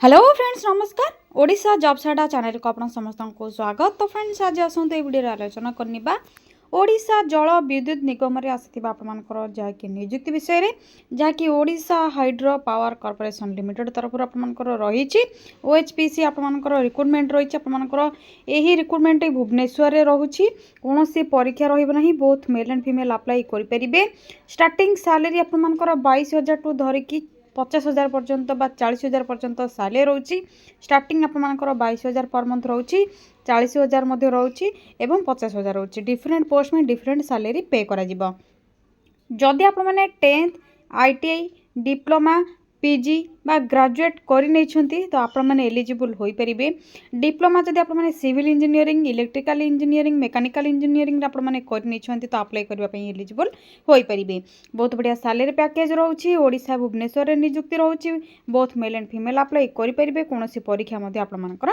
Hello friends नमस्कार Odisha jobs अड्डा channel को आप समस्त को स्वागत। तो फ्रेंड्स आज आसतु ये वीडियो आलोचना करनिबा ओडिशा जल विद्युत निगम रे आसीथिबा आपनकर जाकी नियुक्ति विषय रे जाकी Odisha hydro power corporation limited तरफ आपनकर रहिछि ओएचपीसी आपनकर रिक्रुटमेंट रहिछि आपनकर एही रिक्रुटमेंट भुवनेश्वर रे रहुछि कोनोसी परीक्षा रहिबो नाही both male and female apply करि परिबे। स्टार्टिंग सैलरी आपनकर 22,000 टू धरिकी 50,000 पर्यंत बा 40,000 पर्यंत साले रोची। स्टार्टिंग आपनकर 22,000 पर मंथ रोची 40,000 मध्य रोची एवं 50,000 रोची। डिफरेंट पोस्ट में डिफरेंट सैलरी पे करा जिवो। जदि आप माने 10th आईटीआई डिप्लोमा पीजी बा ग्रेजुएट कर नहीं तो आप एलिजिबल हो पारे। डिप्लोमा जदि आप civil engineering electrical engineering mechanical engineering आप नहीं तो अप्लाई करने एलिजिबल हो पारे। बहुत बढ़िया सैलरी पैकेज रोचे। ओडिशा भुवनेश्वर में नियुक्ति रोचे। Both male and female apply करेंगे। कौन परीक्षा आपंकर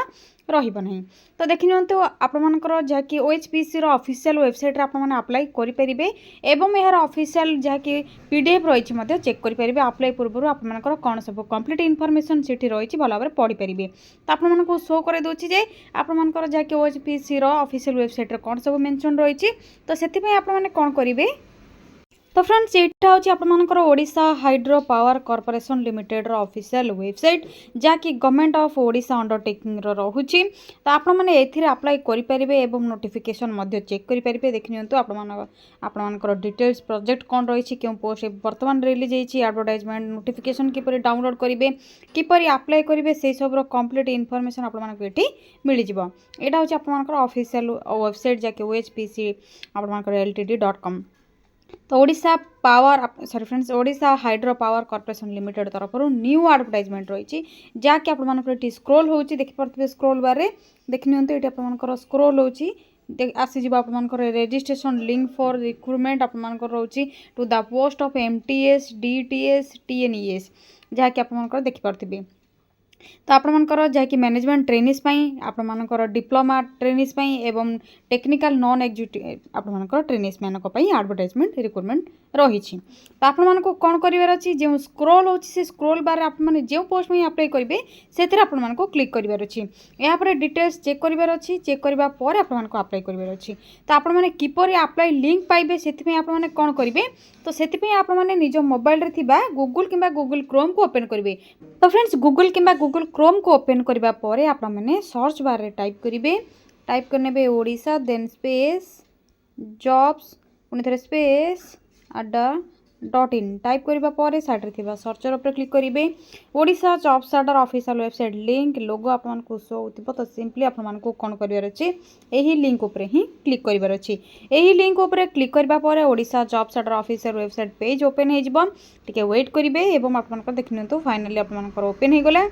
रही तो देखी नियंतु आपंकर जहाँकि ओएचपीसी ऑफिशियल वेबसाइट आपने अप्लाई करेंगे एवं यार ऑफिशियल जहाँकि पीडीएफ रही चेक करेंगे। अप्लाई पूर्व आपंकर कौन सब कंप्लीट इनफॉरमेशन से रही भल भाव पढ़ी पारे। तो आपको शो कर दूसरी जे आपंकर जहाँकि ओएचपीसी ऑफिशियल वेबसाइट कौन सब मेंशन रही तो से आपने कौन करेंगे। तो फ्रेंड्स यहाँ हूँ आपंकर Odisha hydro power corporation limited official website जहाँकि गवर्नमेंट ऑफ ओडिशा अंडरटेकिंग रोचे। तो आपने अप्लाई करेंगे और नोटिफिकेशन चेक करेंगे। देखी नियंतु आपंकर डिटेल्स प्रोजेक्ट कौन रही क्यों पोस्ट बर्तमान रिलीज होती एडवर्टाइजमेंट नोटिफिकेशन किपर डाउनलोड करेंगे किपर अप्लाई करेंगे से सब कंप्लीट इनफॉरमेशन आपको ये मिल जाए। यहाँ हूँ आपंकर ऑफिशियल वेबसाइट जहाँकि ओएचपीसी आपंकर ltd.com। तो Odisha power sorry friends Odisha hydro power corporation limited तरफ न्यू एडवर्टाइजमेंट रही जहाँकि आपंकर स्क्रोल होची देखिपे स्क्रोल बार देखी नियंतु ये आपंकर स्क्रोल होची आसीज आपंकर रजिस्ट्रेशन लिंक फॉर रिक्रुटमेंट आपंकर रोची to the post of MTS DTS TNES जहाँकि आपंकर देखिपे। तो आपंकर जहाँकि मैनेजमेंट ट्रेनिज आपंकर डिप्लोमा ट्रेनिज एवं टेक्निकल नॉन एग्जीक्यूटिव आपंकर ट्रेनिज मानक एडवर्टाइजमेंट रिक्रुटमेंट रही। तो आपको कौन करार अच्छी जो स्क्रोल होची स्क्रोल बार आपने जो पोस्ट में अप्लाई करेंगे से आपको क्लिक करार अच्छी यहाँ डिटेल्स चेक करार अच्छी चेक करने आपको अप्लाई करार अच्छी। तो आपने किपर अप्लाई लिंक पाइबे से आपने कौन करेंगे तो से आपने निज मोबाइल रे थिबा गूगल किंबा गूगल क्रोम को ओपन करेंगे। तो फ्रेंड्स गूगल किंबा गूगल क्रोम को ओपन करने पर आपने सर्च बार रे टाइप करेंगे टाइप करने ओडिशा देन स्पेस जॉब्स पुणी थे स्पेस अड्डा.in टाइप करने पर साइड थी सर्चर उपर क्लिक करेंगे। ओडिशा जॉब्स अड्डा ऑफिशियल वेबसाइट लिंक लोगो आपको शो हो तो सिंपली आपको कौन करार अच्छे यही लिंक उपर ही क्लिक करार अच्छी। यही लिंक उपर क्लिक करने ओडिशा जॉब्स अड्डा ऑफिशियल वेबसाइट पेज ओपन हो वेट करेंगे और आप देखी नियंतु फाइनाली आपंकर ओपन हो गला।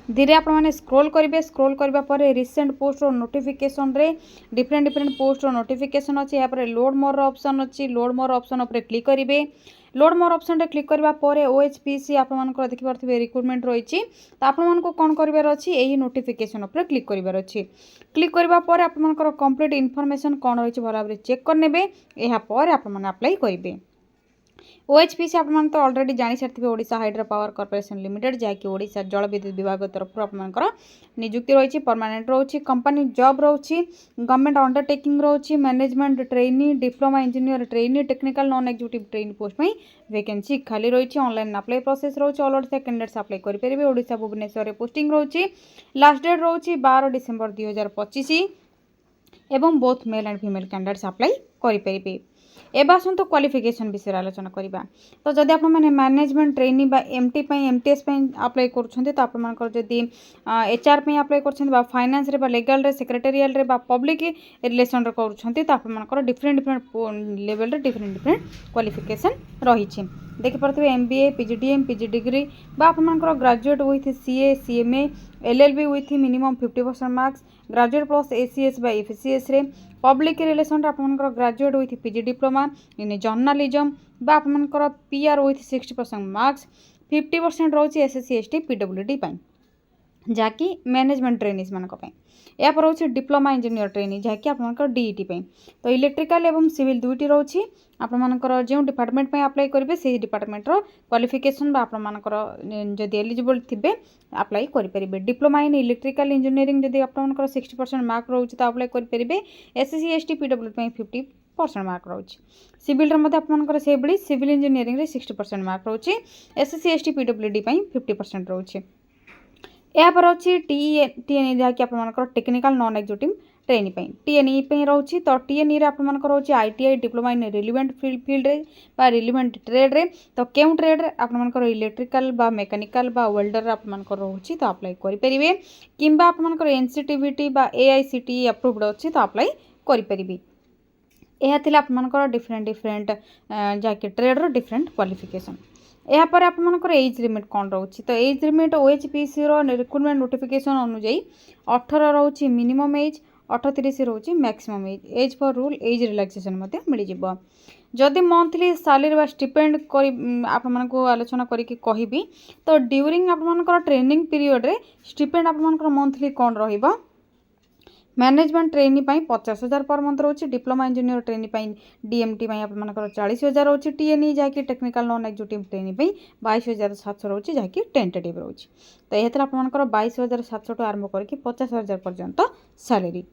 धीरे आपने स्क्रोल करेंगे स्क्रोल करने पर रिसेंट पोस्ट और नोटिफिकेशन रे डिफरेंट पोस्ट और नोटिफिकेशन अच्छे यहाँ पर लोड मोर ऑप्शन अच्छी लोड मोर ऑप्शन उपर क्लिक करेंगे। लोड मोर ऑप्शन रे क्लिक करने पर ओएचपीसी आपंकर देखिपे रिक्रुटमेंट रही। तो आपको कौन करार अच्छी यही नोटिफिकेशन उपर क्लिक करार अच्छी क्लिक करने पर आपंकर कंप्लीट इनफॉरमेशन कौन रही भल भाव चेक करने यापर आपने अप्लाई करेंगे। ओएचपीसी आप तो ऑलरेडी जानी सारी Odisha hydro power corporation limited जहाँकि ओडिशा जल विद्युत विभाग तरफ आपंकर नियुक्ति रही परमानेंट रोची कंपनी जॉब रोची गवर्नमेंट अंडरटेकिंग रोची management trainee diploma engineer trainee technical non executive trainee post में वैकेंसी खाली रही। ऑनलाइन अप्लाई प्रोसेस रोची ऑल ओडिशा कैंडिडेट्स अप्लाई करेंगे। ओडिशा भुवनेश्वर पोस्टिंग रोची लास्ट डेट रोची 12 डिसेम्बर 2025 एवं both male and female candidates apply करेंगे। एवं आसतु क्वालिफिकेशन विषय आलोचना करवा। तो जदि आप management trainee MT MTs apply करुँच तो आपंकर जदि एचआर अप्लाई कर फाइनान्स रे लीगल रे सेक्रेटेरियल रे पब्लिक रिलेशन रे करुँच तो आपंकर डिफरेंट लेवल रे डिफरेंट क्वालिफिकेशन रही। देखिपे एमबीए पीजीडीएम पीजी डिग्री आपंकर graduate with CA CMA LLB with minimum 50% marks graduate plus ACS बा एफसीएस रे पब्लिक रिलेशन आपंकर graduate with PG diploma in journalism बा आपंकर पीआर विथ 60% मार्क्स 50% रोचे एसएससी एसटी पीडब्ल्यूडी। जहाँकि मैनेजमेंट ट्रेनिज मान या पर रोचे डिप्लोमा इंजीनियर ट्रेनिंग जहाँकि आप डीईटी तो इलेक्ट्रिकल एवं सिविल दुईटी रोचे आपर जो डिपार्टमेंट अप्लाई करेंगे से डिपार्टमेंटर क्वालिफिकेशन आपर जदि एलिजिबल थे अप्लाई करेंगे डिप्लोमा इन इलेक्ट्रिकल इंजीनियरिंग जदि आप 60% मार्क रोचे तो अप्लाई करेंगे एसएससी एसटी पीडब्ल्यूडी 50% मार्क रोचे सिविल आपर से भाई सिविल इंजीनियरिंग 60% मार्क रोचे एसएससी एसटी पीडब्ल्यूडी 50% रोचे यापर अच्छी टीएनई जहाँकि आपर टेक्निकल नॉन एग्जीक्यूटिव ट्रेनिंग टीएनई रोचे तो टीएनई आपर रोचे ITI diploma in relevant field रे रिलेवेंट ट्रेड्रे तो क्यों ट्रेड्रे आपर इलेक्ट्रिकल बा मेकानिकल बा वेल्डर आपर रोचे तो अप्लाई करेंगे कि आपर एनसीटीवीटी बा एआईसीटी अप्रूव्ड अच्छी तो अप्लाई करेंगे यह आपर डिफरेंट डिफरेंट जहाँकि ट्रेड्र डिफरेंट क्वालिफिकेशन यापर आपर एज लिमिट कौन रोचे तो age limit OHPC recruitment notification अनुजाई 18 रोचे मिनिमम एज 38 रोचे maximum age for rule age relaxation मिल जाव जदि मंथली सैलरी स्टिपेंड आपको आलोचना करके कहबी तो ड्यूरिंग आपर ट्रेनिंग पीरियड रे स्टिपेंड आपर मंथली कौन रहिबा मैनेजमेंट ट्रेनी 50,000 पर मंथ रोचे डिप्लोमा इंजीनियर ट्रेनी डीएमटी आपर 40,000 रोचे टीएनई जहाँकि टेक्निकल नॉन एग्जीक्यूटिव ट्रेनी 22,700 रोचे जहाँकि टेंटेटिव रोचे तो यह आपर 22,700 आरंभ करके 50,000 पर्यंत सैलरी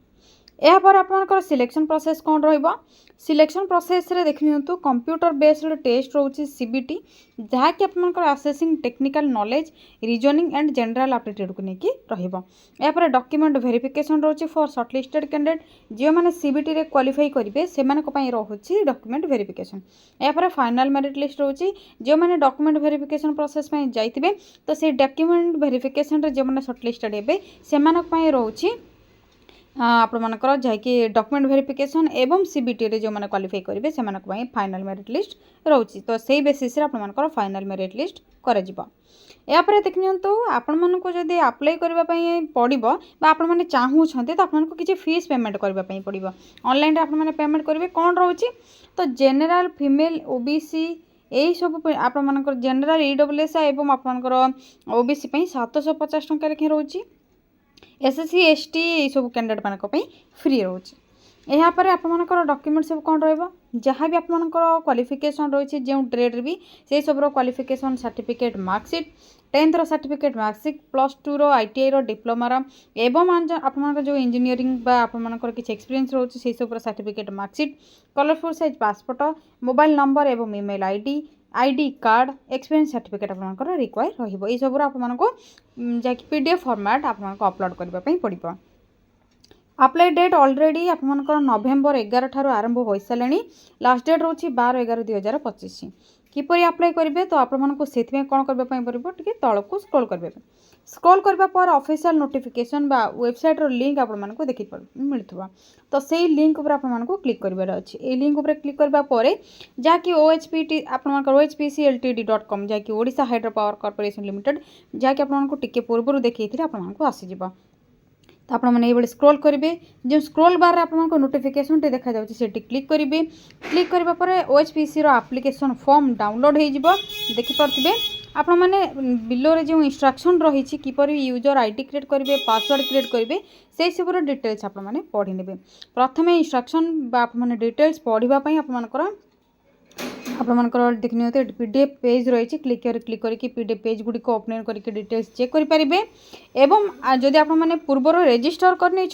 यापर आपर सिलेक्शन प्रोसेस कौन रहिबा सिलेक्शन प्रोसेस रे देख नियंतु कंप्यूटर बेस्ड टेस्ट रोचे सीबीटी जहाँकि आपर assessing technical knowledge reasoning and general aptitude को लेकिन रहिबा यापर डॉक्यूमेंट वेरिफिकेशन रोचे फॉर शॉर्टलिस्टेड कैंडिडेट जो मैंने सीबीटी रे क्वालिफाई करेंगे से रोचे डॉक्यूमेंट वेरिफिकेशन यापर फाइनल मेरिट लिस्ट रोचे जो मैंने डॉक्यूमेंट वेरिफिकेशन प्रोसेस जाइए तो से डॉक्यूमेंट वेरिफिकेशन रे जो मैंने शॉर्टलिस्टेड हेबे से रोचे आपर जहाँकि डॉक्यूमेंट वेरिफिकेशन एवं सीबीटी रे जो मैंने क्वालिफाई करेंगे से फाइनल मेरिट लिस्ट रोचे तो से बेसिस आपर फाइनल मेरिट लिस्ट कर यापर देख नियंतु आपण मानक जदि अप्लाई करने पड़ो आपण मैंने चाहूँगी तो आपको किसी फीस पेमेंट करने पड़ो ऑनलाइन आप पेमेंट करेंगे कौन रोचे तो जेनेराल फीमेल ओबीसी यही सब आप जेनेराल ईडब्ल्यूएस एवं आपर ओबीसी 750 टंका लेखे रोचे एसएससी एसटी ये सब कैंडिडेट मानी फ्री रोचे यापर आपर डॉक्यूमेंट सब कौन रहा भी आपर क्वालिफिकेशन रही जो ट्रेड भी से सब qualification certificate marksheet 10th certificate marksheet +2 ITI diploma एवं आपर जो इंजीनियरिंग आपर किसी एक्सपीरियंस रोचे से सब certificate marksheet colourful size passport mobile number एवं email ID card experience certificate आपर रिक्वायर रही सब आपको जैक पीडीएफ फॉर्मेट आपको अपलोड करने पड़ो अप्लाई डेट ऑलरेडी आपर नवेम्बर 11 ठार आरंभ हो सारे लास्ट डेट रोचे 12/11/2025 किपर अप्लाई करेंगे तो आपको से कौन करने पड़ो टे तौक स्क्रॉल करने पर ऑफिशियल नोटिफिकेशन बा वेबसाइट रो लिंक आपको देखी मिलूँ तो से लिंक उपर आपको क्लिक करार अच्छे ये लिंक उपर क्लिक करने जहाँकि ओएचपीटी आपर OHPCLTD.com जहाँकि Odisha hydro power corporation limited जहाँकि आपको टिके पूर्व देखी आपको आसीज तो आप स्क्रॉल करेंगे जो स्क्रॉल बार आपको नोटिफिकेशन टे देखा जाए क्लिक करेंगे क्लिक करने ओएचपीसी एप्लिकेशन फॉर्म डाउनलोड हो देखिपे आप बिलो रे जो इंस्ट्रक्शन रही किपर यूजर आईडी क्रिएट करेंगे पासवर्ड क्रिएट करेंगे से सब डिटेल्स आप पढ़ी ने प्रथम इंस्ट्रक्शन आप डिटेल्स पढ़ापी आपर देखने पीडीएफ पेज रही क्लिक करके पीडीएफ पेज गुड़िक ओपन करके डिटेल्स चेक करेंगे एवं जदि आप पूर्व रजिस्टर करने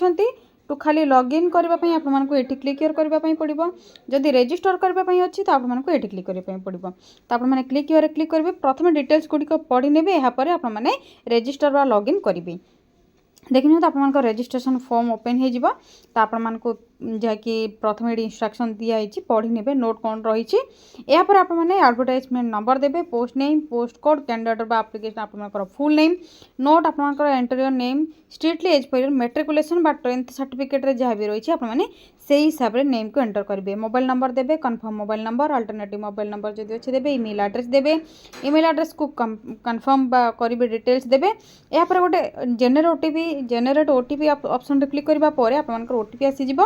तो खाली लॉगिन करने आपको ये क्लिक करने पड़ो जदि रजिस्टर करने अच्छी तो आपको ये क्लिक करने पड़ो तो आपने क्लिक करेंगे प्रथम डिटेल्स गुड़िक पढ़ी ने यापर आपने रजिस्टर व लॉगिन करेंगे देखिए तो आप रजिस्ट्रेशन फॉर्म ओपन हो आपको जहाँकि प्रथम ये इंस्ट्रक्शन दिखाई पढ़ी ने नोट कौन रही यापर आपने एडवर्टाइजमेंट नंबर देवे post name post code candidate application आपंकर फुल नेम नोट आपंकर enter your name strictly as per matriculation 10th certificate जहाँ भी रही आपने से हिसाब से नेम को एंटर करेंगे मोबाइल नंबर देवे confirm mobile number alternative mobile number जब अच्छे देवे ईमेल एड्रेस देवे ईमेल एड्रेस को कन्फर्म करेंगे डिटेल्स देवे यापर गोटे जेनेरेट ओटीपी ऑप्शन क्लिक करने पर आपंकर ओटीपी आसीज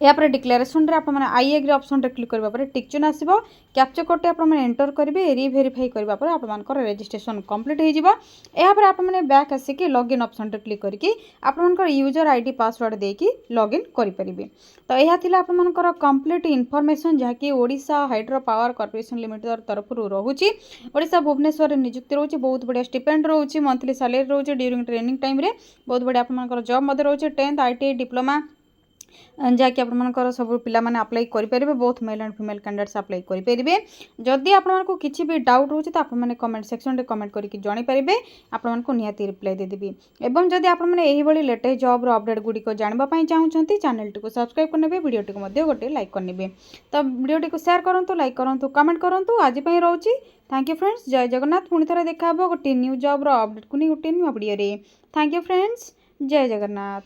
यापर डिक्लेरेसन रे आपने आई एग्री ऑप्शन रे क्लिक करबा परे टिक चिन्ह आसीबो कैप्चा कोड आपने एंटर करेंगे रिभेरीफाई करबा परे आपनकर रजिस्ट्रेशन कंप्लीट हो जिवो यापर आपने बैक आसिक लॉगिन ऑप्शन रे क्लिक करके आपनकर यूजर आईडी पासवर्ड देकी लॉगिन करि परिबे। तो यह थिला आपनकर कंप्लीट इन्फॉर्मेशन जहाँकि Odisha hydro power corporation limited तरफ रोचे ओडिशा भुवनेश्वर नियुक्ति रोचे बहुत बढ़िया स्टिपेंड रोचे मंथली सैलरी रोचे ड्यूरिंग ट्रेनिंग टाइम रे बहुत बढ़िया आपनकर जॉब मध्य रोचे 10th ITI डिप्लोमा जहाँकि आपर सब पाने आप्लाई करेंगे बहुत mail and female candidates apply करेंगे जदि आपको किसी भी डाउट रोचे तो आपने कमेंट सेक्शन में कमेंट करके जणेपारे आपको निहाती रिप्लाई देदेवी एवं जदि आपने लेटेस्ट जॉब अपडेट गुड़िक जानापी चाहते चैनल टी सब्सक्राइब करने वीडियो टी गोटे लाइक करने तो वीडियो टी शेयर करूँ लाइक करूँ कमेंट करूँ आज रोचे थैंक यू फ्रेंड्स जय जगन्नाथ पुणी थे देखा गोटे न्यू जॉब अपडेट को नहीं गोटे new video thank you friends जय जगन्नाथ।